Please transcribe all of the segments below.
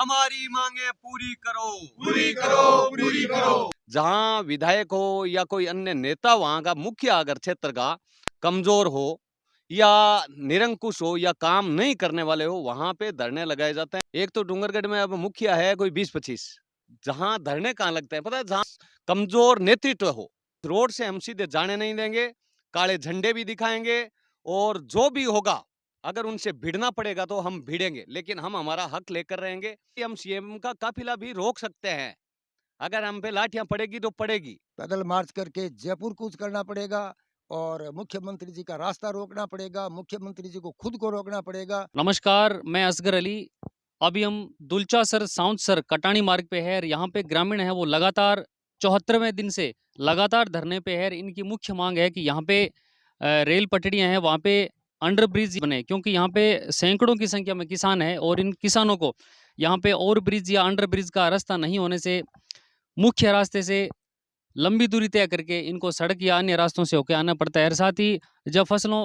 हमारी मांगे पूरी करो। पूरी करो, पूरी करो। जहां विधायक हो या कोई अन्य नेता वहां का मुखिया अगर क्षेत्र का कमजोर हो या निरंकुश हो या काम नहीं करने वाले हो, वहां पे धरने लगाए जाते हैं। एक तो डूंगरगढ़ में अब मुखिया है कोई 20-25, जहां धरने कहां लगते हैं पता है? जहां कमजोर नेतृत्व हो। रोड से हम सीधे जाने नहीं देंगे, काले झंडे भी दिखाएंगे, और जो भी होगा अगर उनसे भिड़ना पड़ेगा तो हम भिड़ेंगे, लेकिन हम हमारा हक लेकर रहेंगे। हम सीएम का काफिला भी रोक सकते हैं, अगर हम पे लाठियां पड़ेगी तो पड़ेगी। पैदल मार्च करके जयपुर कूच करना पड़ेगा और मुख्यमंत्री जी का रास्ता रोकना पड़ेगा, मुख्यमंत्री जी को खुद को रोकना पड़ेगा। नमस्कार, मैं असगर अली। अभी हम दुलचासर साउंसर कटानी मार्ग पे है। यहाँ पे ग्रामीण है वो लगातार 74वें दिन से लगातार धरने पे है। इनकी मुख्य मांग है कि यहाँ पे रेल पटड़ियाँ हैं, वहाँ पे अंडर ब्रिज बने, क्योंकि यहाँ पे सैकड़ों की संख्या में किसान है और इन किसानों को यहाँ पे ओवर ब्रिज या अंडर ब्रिज का रास्ता नहीं होने से मुख्य रास्ते से लंबी दूरी तय करके इनको सड़क या अन्य रास्तों से होकर आना पड़ता है। और साथ ही जब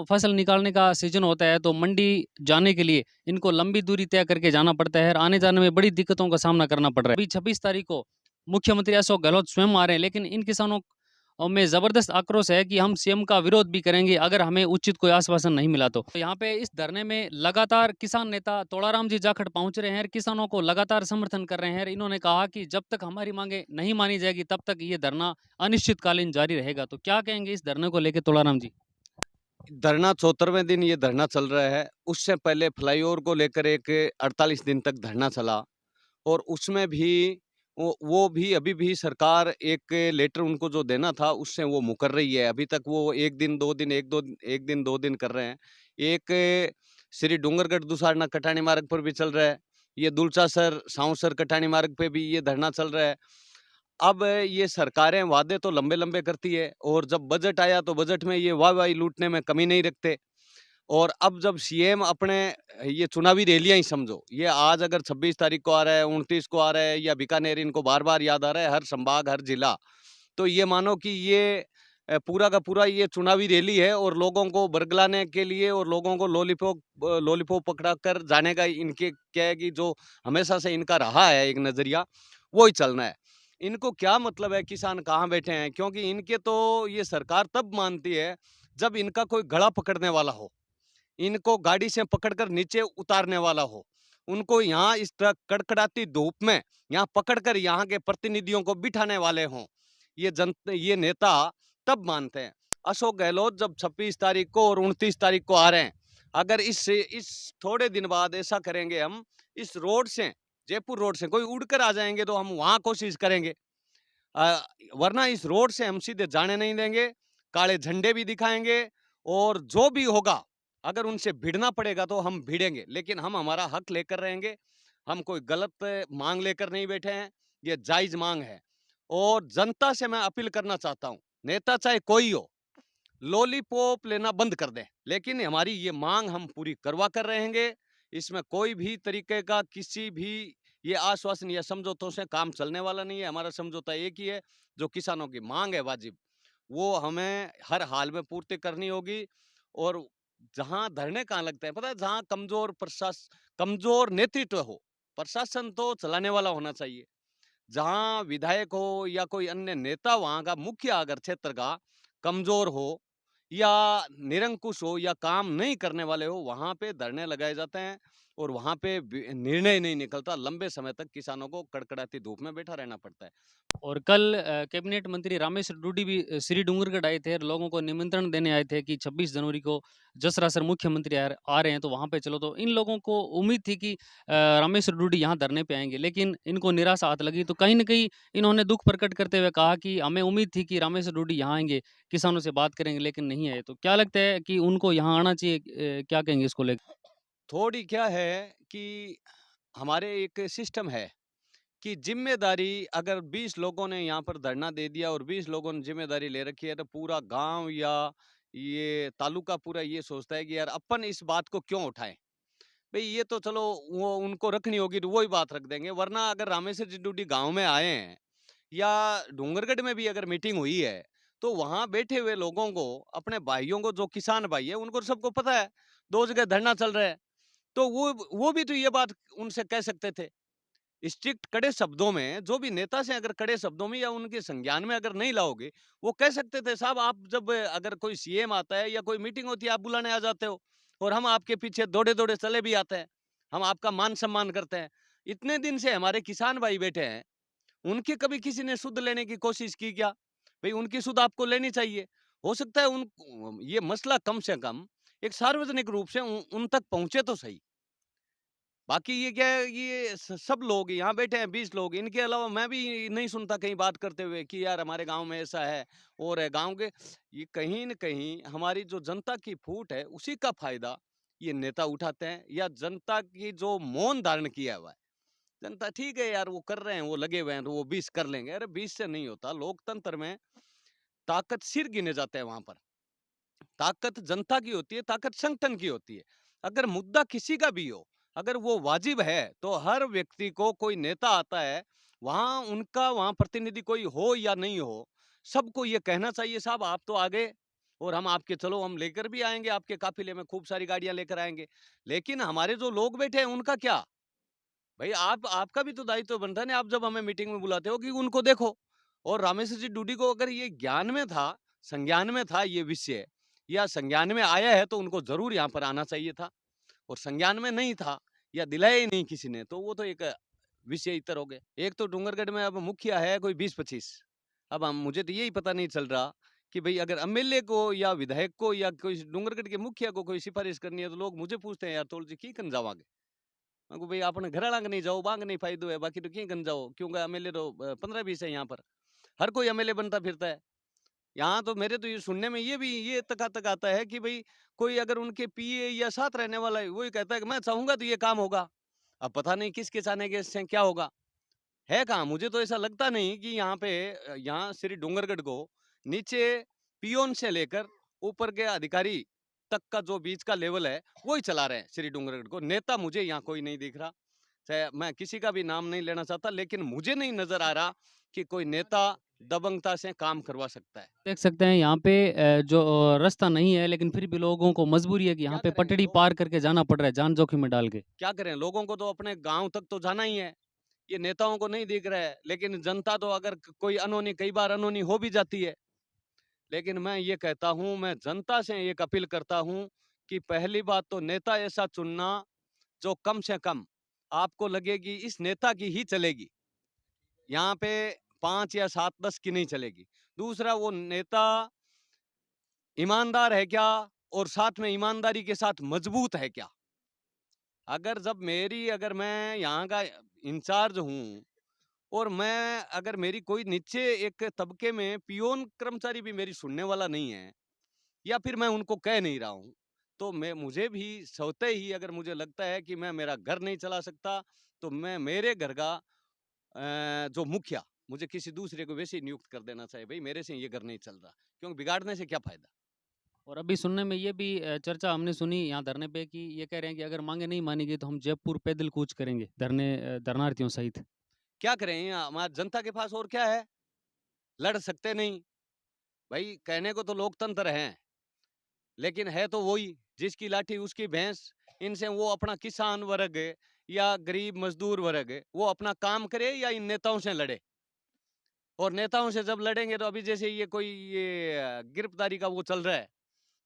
फसल निकालने का सीजन होता है तो मंडी जाने के लिए इनको लंबी दूरी तय करके जाना पड़ता है और आने जाने में बड़ी दिक्कतों का सामना करना पड़ रहा है। अभी 26 तारीख को मुख्यमंत्री अशोक गहलोत स्वयं आ रहे हैं, लेकिन इन किसानों में जबरदस्त आक्रोश है कि हम सीएम का विरोध भी करेंगे अगर हमें उचित कोई आश्वासन नहीं मिला तो। यहाँ पे इस धरने में लगातार किसान नेता तोड़ाराम जी जाखड़ पहुंच रहे हैं और किसानों को लगातार समर्थन कर रहे हैं। इन्होंने कहा कि जब तक हमारी मांगे नहीं मानी जाएगी तब तक ये धरना अनिश्चितकालीन जारी रहेगा। तो क्या कहेंगे इस धरने को लेकर तोड़ाराम जी? धरना 74वें दिन ये धरना चल रहा है। उससे पहले फ्लाईओवर को लेकर एक 48 दिन तक धरना चला, और उसमें भी वो भी अभी भी सरकार एक लेटर उनको जो देना था उससे वो मुकर रही है। अभी तक वो 1 दिन 2 दिन 1 दिन 2 दिन कर रहे हैं। एक श्री डूंगरगढ़ दुसारना कटानी मार्ग पर भी चल रहा है। ये दुलचासर साउंसर कटानी मार्ग पे भी ये धरना चल रहा है। अब ये सरकारें वादे तो लंबे-लंबे करती है, और जब बजट आया तो बजट में ये वाह-वाही लूटने में कमी नहीं रखते। और अब जब सीएम अपने ये चुनावी रैलियां ही समझो, ये आज अगर 26 तारीख को आ रहा है, 29 को आ रहा है, या बीकानेर, इनको बार-बार याद आ रहा है, हर संभाग, हर जिला, तो ये मानो कि ये पूरा का पूरा ये चुनावी रैली है, और लोगों को बरगलाने के लिए और लोगों को लॉलीपॉप पकड़ा कर जाने का इनके क्या है कि जो हमेशा से इनका रहा है एक नजरिया, वो ही चलना है। इनको क्या मतलब है किसान कहाँ बैठे हैं, क्योंकि इनके तो ये सरकार तब मानती है जब इनका कोई गला पकड़ने वाला हो, इनको गाड़ी से पकड़कर नीचे उतारने वाला हो, उनको यहाँ इस तरह कड़कड़ाती धूप में यहाँ पकड़कर यहाँ के प्रतिनिधियों को बिठाने वाले हों, ये नेता तब मानते हैं। अशोक गहलोत जब 26 तारीख को और 29 तारीख को आ रहे हैं, अगर इस थोड़े दिन बाद ऐसा करेंगे, हम इस रोड से, जयपुर रोड से कोई उड़कर आ जाएंगे तो हम वहां कोशिश करेंगे, वरना इस रोड से हम सीधे जाने नहीं देंगे। काले झंडे भी दिखाएंगे, और जो भी होगा अगर उनसे भिड़ना पड़ेगा तो हम भिड़ेंगे, लेकिन हम हमारा हक लेकर रहेंगे। हम कोई गलत मांग लेकर नहीं बैठे हैं, ये जायज मांग है। और जनता से मैं अपील करना चाहता हूं, नेता चाहे कोई हो, लॉलीपॉप लेना बंद कर दें, लेकिन हमारी ये मांग हम पूरी करवा कर रहेंगे। इसमें कोई भी तरीके का किसी भी ये आश्वासन या समझौतों से काम चलने वाला नहीं है। हमारा समझौता एक ही है, जो किसानों की मांग है वाजिब, वो हमें हर हाल में पूर्ति करनी होगी। और जहां धरने कहाँ लगते हैं पता है? जहां कमजोर नेतृत्व हो, प्रशासन तो चलाने वाला होना चाहिए। जहां विधायक हो या कोई अन्य नेता वहां का मुखिया अगर क्षेत्र का कमजोर हो या निरंकुश हो या काम नहीं करने वाले हो, वहां पे धरने लगाए जाते हैं, और वहां पे निर्णय नहीं निकलता। लंबे समय तक किसानों को कड़कड़ाती धूप में बैठा रहना पड़ता है। और कल कैबिनेट मंत्री रामेश्वर डूडी भी श्री डूंगरगढ़ आए थे और लोगों को निमंत्रण देने आए थे कि 26 जनवरी को जसरासर मुख्यमंत्री आ रहे हैं तो वहां पे चलो। तो इन लोगों को उम्मीद थी कि रामेश्वर डूडी यहाँ धरने पे आएंगे, लेकिन इनको निराशा हाथ लगी। तो कहीं ना कहीं इन्होंने दुख प्रकट करते हुए कहा कि हमें उम्मीद थी कि रामेश्वर डूडी यहाँ आएंगे, किसानों से बात करेंगे, लेकिन नहीं आए। तो क्या लगता है कि उनको यहाँ आना चाहिए? क्या कहेंगे इसको लेकर? थोड़ी क्या है कि हमारे एक सिस्टम है कि जिम्मेदारी, अगर 20 लोगों ने यहाँ पर धरना दे दिया और 20 लोगों ने जिम्मेदारी ले रखी है, तो पूरा गांव या ये तालुका पूरा ये सोचता है कि यार अपन इस बात को क्यों उठाएं। भाई ये तो चलो वो उनको रखनी होगी तो वही बात रख देंगे, वरना अगर रामेश्वर जी डूडी गांव में आए हैं या डूंगरगढ़ में भी अगर मीटिंग हुई है, तो वहां बैठे हुए लोगों को, अपने भाइयों को, जो किसान भाई है, उनको सबको पता है 2 जगह धरना चल रहा है। तो वो भी तो ये बात उनसे कह सकते थे स्ट्रिक्ट कड़े शब्दों में, जो भी नेता से अगर कड़े शब्दों में या उनके संज्ञान में अगर नहीं लाओगे, वो कह सकते थे साहब आप जब अगर कोई सीएम आता है या कोई मीटिंग होती है आप बुलाने आ जाते हो और हम आपके पीछे दौड़े-दौड़े चले भी आते हैं। हम आपका मान-सम्मान करते हैं। इतने दिन से हमारे किसान भाई बैठे हैं, उनकी कभी किसी ने सुध लेने की कोशिश की क्या? भई उनकी सुध आपको लेनी चाहिए। हो सकता है उन ये मसला कम से कम एक सार्वजनिक रूप से उन तक पहुँचे तो सही। बाकी ये क्या है, ये सब लोग यहाँ बैठे हैं 20 लोग, इनके अलावा मैं भी नहीं सुनता कहीं बात करते हुए कि यार हमारे गांव में ऐसा है और है गांव के। ये कहीं न कहीं हमारी जो जनता की फूट है उसी का फायदा ये नेता उठाते हैं, या जनता की जो मौन धारण किया हुआ है। जनता ठीक है यार वो कर रहे हैं, वो लगे हुए हैं तो वो 20 कर लेंगे। अरे 20 से नहीं होता। लोकतंत्र में ताकत सिर गिने जाते हैं वहां पर। ताकत जनता की होती है, ताकत संगठन की होती है। अगर मुद्दा किसी का भी हो, अगर वो वाजिब है, तो हर व्यक्ति को कोई नेता आता है, वहाँ उनका वहाँ प्रतिनिधि कोई हो या नहीं हो, सबको ये कहना चाहिए साहब आप तो आ गए और हम आपके चलो हम लेकर भी आएँगे, आपके काफ़िले में खूब सारी गाड़ियाँ लेकर आएँगे। लेकिन हमारे जो लोग बैठे हैं उनका क्या? भई आप आपका भी तो दायित्व बनता है ना, आप जब हमें मीटिंग में बुलाते हो कि उनको देखो। और रामेश्वर जी डूडी को अगर ये ज्ञान में था, संज्ञान में था ये विषय, या संज्ञान में आया है तो उनको ज़रूर यहाँ पर आना चाहिए था, और संज्ञान में नहीं था या दिलाया ही नहीं किसी ने, तो वो तो एक विषय इतर हो गए। एक तो डूंगरगढ़ में अब मुखिया है कोई 20-25। अब हम मुझे तो यही पता नहीं चल रहा कि भई अगर एमएलए को या विधायक को या कोई डूंगरगढ़ के मुखिया को कोई सिफारिश करनी है तो लोग मुझे पूछते हैं यार तोल जी की कन जावांगे? मैं कहूँ, "भई आपने घराड़ा के नहीं जाओ, बांग नहीं फायदो है, बाकी तो क्यों कन जाओ? क्योंकि एमएलए तो 15-20 है यहाँ पर। हर कोई एमएलए बनता फिरता है। यहाँ तो मेरे तो ये सुनने में ये तक आता है कि भई कोई अगर उनके पीए या साथ रहने वाला है, वही कहता है कि मैं चाहूँगा तो ये काम होगा। अब पता नहीं किसके चाहने के से क्या होगा। है कहाँ? मुझे तो ऐसा लगता नहीं कि यहाँ पे यहाँ श्री डूंगरगढ़ को नीचे पियोन से लेकर ऊपर के अधिकारी तक का जो बीच का लेवल है, वो ही चला रहे हैं श्री डूंगरगढ़ को। नेता मुझे यहाँ कोई नहीं दिख रहा। चाहे मैं किसी का भी नाम नहीं लेना चाहता, लेकिन मुझे नहीं नज़र आ रहा कि कोई नेता दबंगता से काम करवा सकता है। देख सकते हैं यहाँ पे जो रास्ता नहीं है लेकिन फिर भी लोगों को मजबूरी है कि यहाँ क्या पे करेंगे पटड़ी लोग? पार करके जाना पड़ रहा है जान जोखिम में डाल के। क्या करें? लोगों को तो अपने गाँव तक तो जाना ही है। ये नेताओं को नहीं दिख रहा है, लेकिन जनता तो अगर कोई अनहोनी कई बार अनहोनी हो भी जाती है। लेकिन मैं ये कहता हूँ, मैं जनता से एक अपील करता हूँ कि पहली बात तो नेता ऐसा चुनना जो कम से कम आपको लगे कि इस नेता की ही चलेगी। यहाँ पे 5 या 7-10 की नहीं चलेगी। दूसरा, वो नेता ईमानदार है क्या और साथ में ईमानदारी के साथ मजबूत है क्या? अगर मैं यहाँ का इंचार्ज हूँ और मैं अगर मेरी कोई नीचे एक तबके में पियोन कर्मचारी भी मेरी सुनने वाला नहीं है, या फिर मैं उनको कह नहीं रहा हूँ, तो मैं मुझे भी स्वतः ही अगर मुझे लगता है कि मैं मेरा घर नहीं चला सकता, तो मैं मेरे घर का जो मुखिया मुझे किसी दूसरे को वैसे ही नियुक्त कर देना चाहिए। भई मेरे से ये घर नहीं चल रहा, क्योंकि बिगाड़ने से क्या फ़ायदा? और अभी सुनने में ये भी चर्चा हमने सुनी यहाँ धरने पे कि ये कह रहे हैं कि अगर मांगे नहीं मानी गई तो हम जयपुर पैदल कूच करेंगे धरनार्थियों सहित। क्या करें? हमारी जनता के पास और क्या है? लड़ सकते नहीं। भई कहने को तो लोकतंत्र है, लेकिन है तो वही, जिसकी लाठी उसकी भैंस। इनसे वो अपना किसान वर्ग या गरीब मजदूर वर्ग, वो अपना काम करे या इन नेताओं से लड़े। और नेताओं से जब लड़ेंगे तो अभी जैसे ये गिरफ्तारी का वो चल रहा है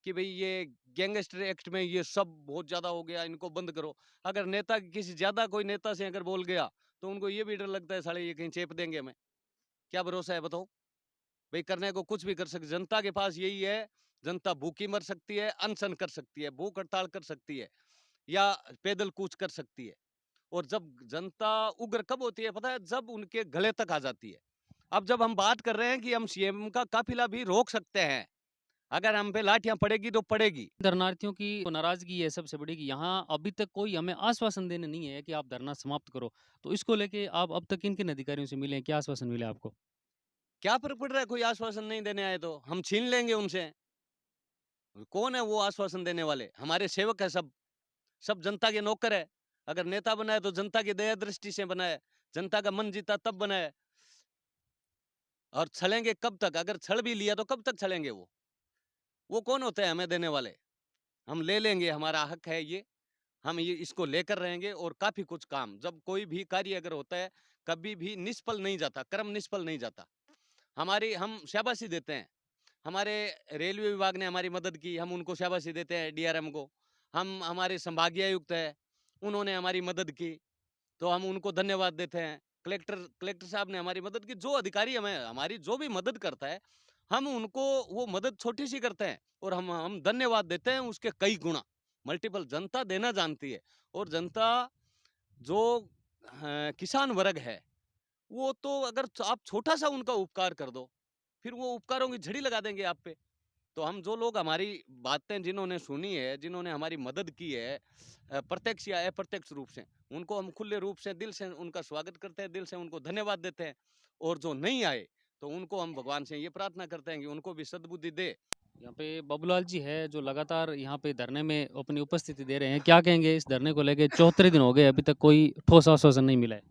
कि भई ये गैंगस्टर एक्ट में ये सब बहुत ज़्यादा हो गया, इनको बंद करो। अगर नेता किसी ज़्यादा कोई नेता से अगर बोल गया, तो उनको ये भी डर लगता है साले ये कहीं चेप देंगे हमें। क्या भरोसा है बताओ? भई करने को कुछ भी कर सकते। जनता के पास यही है, जनता भूखी मर सकती है, अनशन कर सकती है, भूख हड़ताल कर सकती है या पैदल कूच कर सकती है। और जब जनता उग्र कब होती है पता है? जब उनके गले तक आ जाती है। अब जब हम बात कर रहे हैं कि हम सीएम का काफ़िला भी रोक सकते हैं, अगर हम पे लाठियाँ पड़ेगी तो पड़ेगी। धरनार्थियों की नाराजगी है सबसे बड़ी कि यहाँ अभी तक कोई हमें आश्वासन देने नहीं है कि आप धरना समाप्त करो। तो इसको लेके आप अब तक किन-किन अधिकारियों से मिले हैं? क्या आश्वासन मिला आपको? क्या फ़र्क पड़ रहा है कोई आश्वासन नहीं देने आए तो? हम छीन लेंगे उनसे। कौन है वो आश्वासन देने वाले? हमारे सेवक है सब। सब जनता के नौकर है। अगर नेता बना है तो जनता की दया दृष्टि से बना है। जनता का मन जीता तब बना है। और छलेंगे कब तक? अगर छल भी लिया तो कब तक छलेंगे वो? वो कौन होते हैं हमें देने वाले? हम ले लेंगे, हमारा हक है ये। हम ये इसको लेकर रहेंगे और काफ़ी कुछ काम जब कोई भी कार्य अगर होता है, कभी भी निष्फल नहीं जाता, कर्म निष्फल नहीं जाता। हमारी हम शाबाशी देते हैं। हमारे रेलवे विभाग ने हमारी मदद की, हम उनको शाबाशी देते हैं डीआरएम को। हम हमारे संभागीय आयुक्त हैं, उन्होंने हमारी मदद की, तो हम उनको धन्यवाद देते हैं। कलेक्टर कलेक्टर साहब ने हमारी मदद की, जो अधिकारी हमें हमारी जो भी मदद करता है, हम उनको वो मदद छोटी-सी करते हैं और हम धन्यवाद देते हैं उसके कई गुणा, मल्टीपल जनता देना जानती है और जनता जो किसान वर्ग है, वो तो अगर आप छोटा-सा उनका उपकार कर दो, फिर वो उपकारों की झड़ी लगा देंगे आप पे। तो हम जो लोग हमारी बातें जिन्होंने सुनी है, जिन्होंने हमारी मदद की है प्रत्यक्ष या अप्रत्यक्ष रूप से, उनको हम खुले रूप से दिल से उनका स्वागत करते हैं, दिल से उनको धन्यवाद देते हैं। और जो नहीं आए, तो उनको हम भगवान से ये प्रार्थना करते हैं कि उनको भी सद्बुद्धि दे। यहाँ पे बाबूलाल जी है जो लगातार यहाँ पे धरने में अपनी उपस्थिति दे रहे हैं। क्या कहेंगे इस धरने को लेके? 74 दिन हो गए, अभी तक कोई ठोस आश्वासन नहीं मिला है।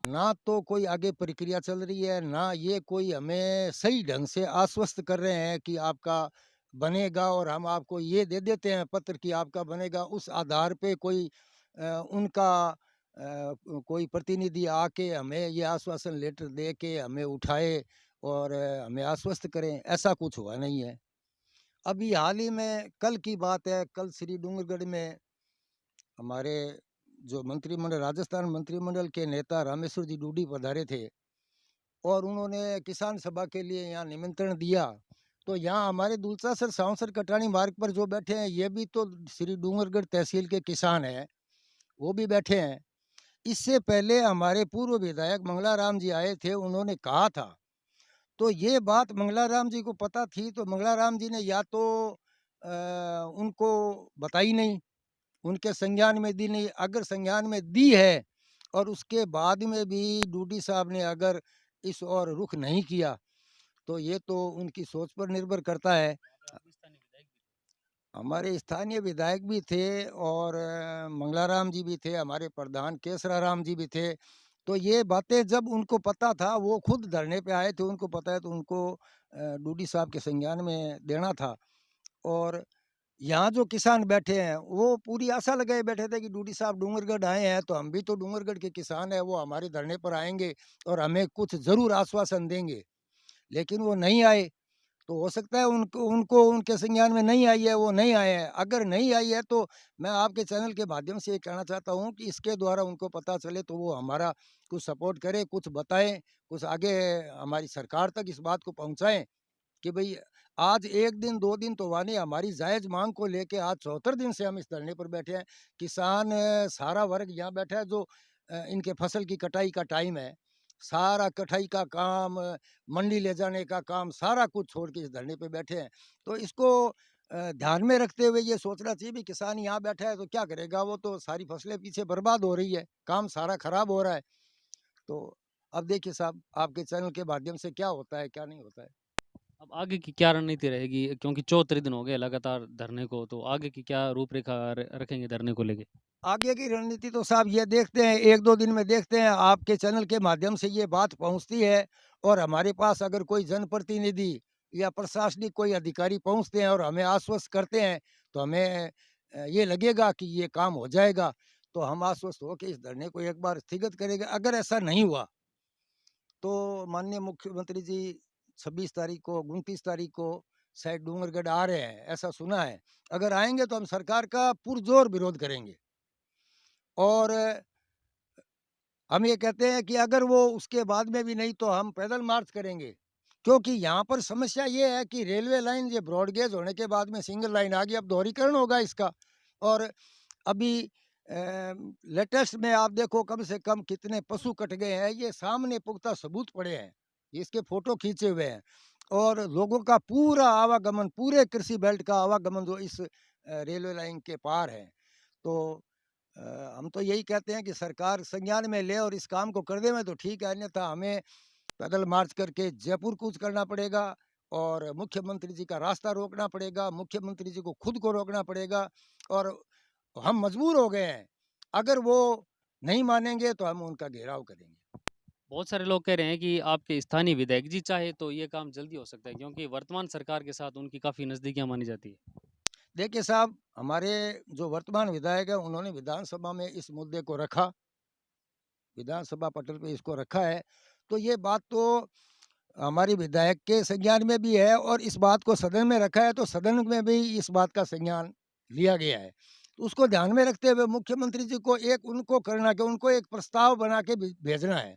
ना तो कोई आगे प्रक्रिया चल रही है, ना ये कोई हमें सही ढंग से आश्वस्त कर रहे हैं कि आपका बनेगा और हम आपको ये दे देते हैं पत्र कि आपका बनेगा। उस आधार पे कोई उनका कोई प्रतिनिधि आके हमें ये आश्वासन लेटर दे के हमें उठाए और हमें आश्वस्त करें, ऐसा कुछ हुआ नहीं है। अभी हाल ही में कल की बात है, कल श्री डूंगरगढ़ में हमारे जो मंत्रिमंडल राजस्थान मंत्रिमंडल के नेता रामेश्वर जी डूडी पधारे थे और उन्होंने किसान सभा के लिए यहाँ निमंत्रण दिया। तो यहाँ हमारे दुलचासर सांवसर कटानी मार्ग पर जो बैठे हैं ये भी तो श्री डूंगरगढ़ तहसील के किसान हैं, वो भी बैठे हैं। इससे पहले हमारे पूर्व विधायक मंगलाराम जी आए थे, उन्होंने कहा था, तो ये बात मंगलाराम जी को पता थी, तो मंगलाराम जी ने या तो उनको बताई नहीं, उनके संज्ञान में दी नहीं। अगर संज्ञान में दी है और उसके बाद में भी डूडी साहब ने अगर इस ओर रुख नहीं किया, तो ये तो उनकी सोच पर निर्भर करता है। हमारे स्थानीय विधायक भी थे और मंगलाराम जी भी थे, हमारे प्रधान केसराराम जी भी थे। तो ये बातें जब उनको पता था, वो खुद धरने पे आए थे, उनको पता है, तो उनको डूडी साहब के संज्ञान में देना था। और यहाँ जो किसान बैठे हैं, वो पूरी आशा लगाए बैठे थे कि डूडी साहब डूंगरगढ़ आए हैं, तो हम भी तो डूंगरगढ़ के किसान हैं, वो हमारे धरने पर आएँगे और हमें कुछ ज़रूर आश्वासन देंगे। लेकिन वो नहीं आए, तो हो सकता है उनको उनको उनके संज्ञान में नहीं आई है, वो नहीं आए हैं। अगर नहीं आई है, तो मैं आपके चैनल के माध्यम से ये कहना चाहता हूँ कि इसके द्वारा उनको पता चले, तो वो हमारा कुछ सपोर्ट करें, कुछ बताएँ, कुछ आगे हमारी सरकार तक इस बात को पहुँचाएँ कि भई आज 1 दिन 2 दिन तो हुआ नहीं, हमारी जायज़ माँग को लेके आज 74 दिन से हम इस धरने पर बैठे हैं। किसान सारा वर्ग यहाँ बैठा है, जो इनके फसल की कटाई का टाइम है, सारा कटाई का काम, मंडी ले जाने का काम, सारा कुछ छोड़ के इस धरने पे बैठे हैं। तो इसको ध्यान में रखते हुए ये सोचना चाहिए भी किसान यहाँ बैठा है तो क्या करेगा, वो तो सारी फसलें पीछे बर्बाद हो रही है, काम सारा खराब हो रहा है। तो अब देखिए साहब, आपके चैनल के माध्यम से क्या होता है, क्या नहीं होता है। अब आगे की क्या रणनीति रहेगी? क्योंकि 74 दिन हो गए लगातार धरने को, तो आगे की क्या रूपरेखा रखेंगे धरने को लेके? आगे की रणनीति तो साहब ये देखते हैं, 1-2 दिन में देखते हैं, आपके चैनल के माध्यम से ये बात पहुँचती है और हमारे पास अगर कोई जनप्रतिनिधि या प्रशासनिक कोई अधिकारी पहुँचते हैं और हमें आश्वस्त करते हैं, तो हमें ये लगेगा कि ये काम हो जाएगा, तो हम आश्वस्त होके इस धरने को एक बार स्थगित करेंगे। अगर ऐसा नहीं हुआ, तो माननीय मुख्यमंत्री जी 26 तारीख को, 29 तारीख को शायद डूंगरगढ़ आ रहे हैं, ऐसा सुना है। अगर आएँगे तो हम सरकार का पुरज़ोर विरोध करेंगे और हम ये कहते हैं कि अगर वो उसके बाद में भी नहीं, तो हम पैदल मार्च करेंगे। क्योंकि यहाँ पर समस्या ये है कि रेलवे लाइन ये ब्रॉडगेज होने के बाद में सिंगल लाइन आ गई, अब दोहरीकरण होगा इसका। और अभी लेटेस्ट में आप देखो कम से कम कितने पशु कट गए हैं, ये सामने पुख्ता सबूत पड़े हैं, इसके फोटो खींचे हुए हैं। और लोगों का पूरा आवागमन, पूरे कृषि बेल्ट का आवागमन जो इस रेलवे लाइन के पार है। तो हम तो यही कहते हैं कि सरकार संज्ञान में ले और इस काम को कर देवे तो ठीक है, अन्यथा हमें पैदल मार्च करके जयपुर कूच करना पड़ेगा और मुख्यमंत्री जी का रास्ता रोकना पड़ेगा, मुख्यमंत्री जी को खुद को रोकना पड़ेगा। और हम मजबूर हो गए हैं, अगर वो नहीं मानेंगे तो हम उनका घेराव करेंगे। बहुत सारे लोग कह रहे हैं कि आपके स्थानीय विधायक जी चाहे तो ये काम जल्दी हो सकता है, क्योंकि वर्तमान सरकार के साथ उनकी काफ़ी नज़दीकियाँ मानी जाती है। देखिए साहब, हमारे जो वर्तमान विधायक हैं, उन्होंने विधानसभा में इस मुद्दे को रखा, विधानसभा पटल पे इसको रखा है। तो ये बात तो हमारी विधायक के संज्ञान में भी है और इस बात को सदन में रखा है, तो सदन में भी इस बात का संज्ञान लिया गया है। तो उसको ध्यान में रखते हुए मुख्यमंत्री जी को एक उनको करना कि उनको एक प्रस्ताव बना के भेजना है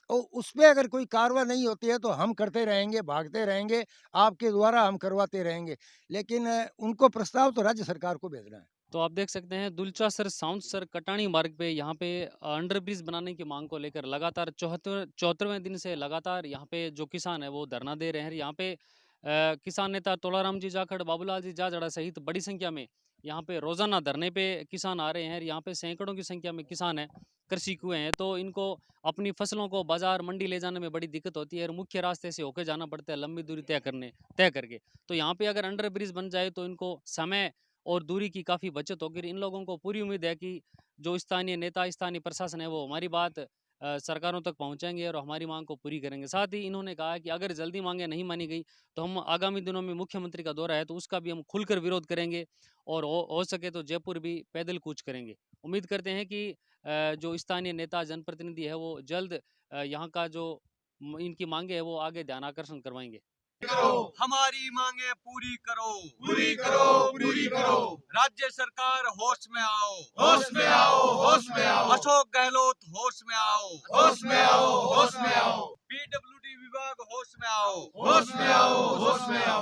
और उसपे अगर कोई कार्रवाई नहीं होती है तो हम करते रहेंगे, भागते रहेंगे, आपके द्वारा हम करवाते रहेंगे। लेकिन उनको प्रस्ताव तो राज्य सरकार को भेजना है। तो आप देख सकते हैं दुलचासर साउंसर कटानी मार्ग पे यहाँ पे अंडरब्रिज बनाने की मांग को लेकर लगातार 74वें दिन से लगातार यहाँ पे जो किसान है वो धरना दे रहे हैं। यहाँ पे किसान नेता तोलाराम जी जाखड़, बाबूलाल जी जाजड़ा सहित बड़ी संख्या में यहाँ पे रोजाना धरने पे किसान आ रहे हैं। यहाँ पे सैकड़ों की संख्या में किसान है, कृषि कुएं हैं, तो इनको अपनी फसलों को बाजार मंडी ले जाने में बड़ी दिक्कत होती है और मुख्य रास्ते से होकर जाना पड़ता है लंबी दूरी तय करके। तो यहाँ पे अगर अंडर ब्रिज बन जाए तो इनको समय और दूरी की काफ़ी बचत होगी। इन लोगों को पूरी उम्मीद है कि जो स्थानीय नेता, स्थानीय प्रशासन है वो हमारी बात सरकारों तक पहुंचाएंगे और हमारी मांग को पूरी करेंगे। साथ ही इन्होंने कहा कि अगर जल्दी मांगें नहीं मानी गई तो हम आगामी दिनों में मुख्यमंत्री का दौरा है तो उसका भी हम खुलकर विरोध करेंगे और हो सके तो जयपुर भी पैदल कूच करेंगे। उम्मीद करते हैं कि जो स्थानीय नेता, जनप्रतिनिधि है वो जल्द यहाँ का जो इनकी मांगे है वो आगे ध्यान आकर्षण करवाएंगे। हमारी मांगे पूरी करो, पूरी करो, पूरी करो। राज्य सरकार होश में आओ, होश में आओ, होश में आओ। अशोक गहलोत होश में आओ, होश में आओ, होश में आओ। पीडब्ल्यूडी विभाग होश में आओ, होश में आओ, होश में आओ।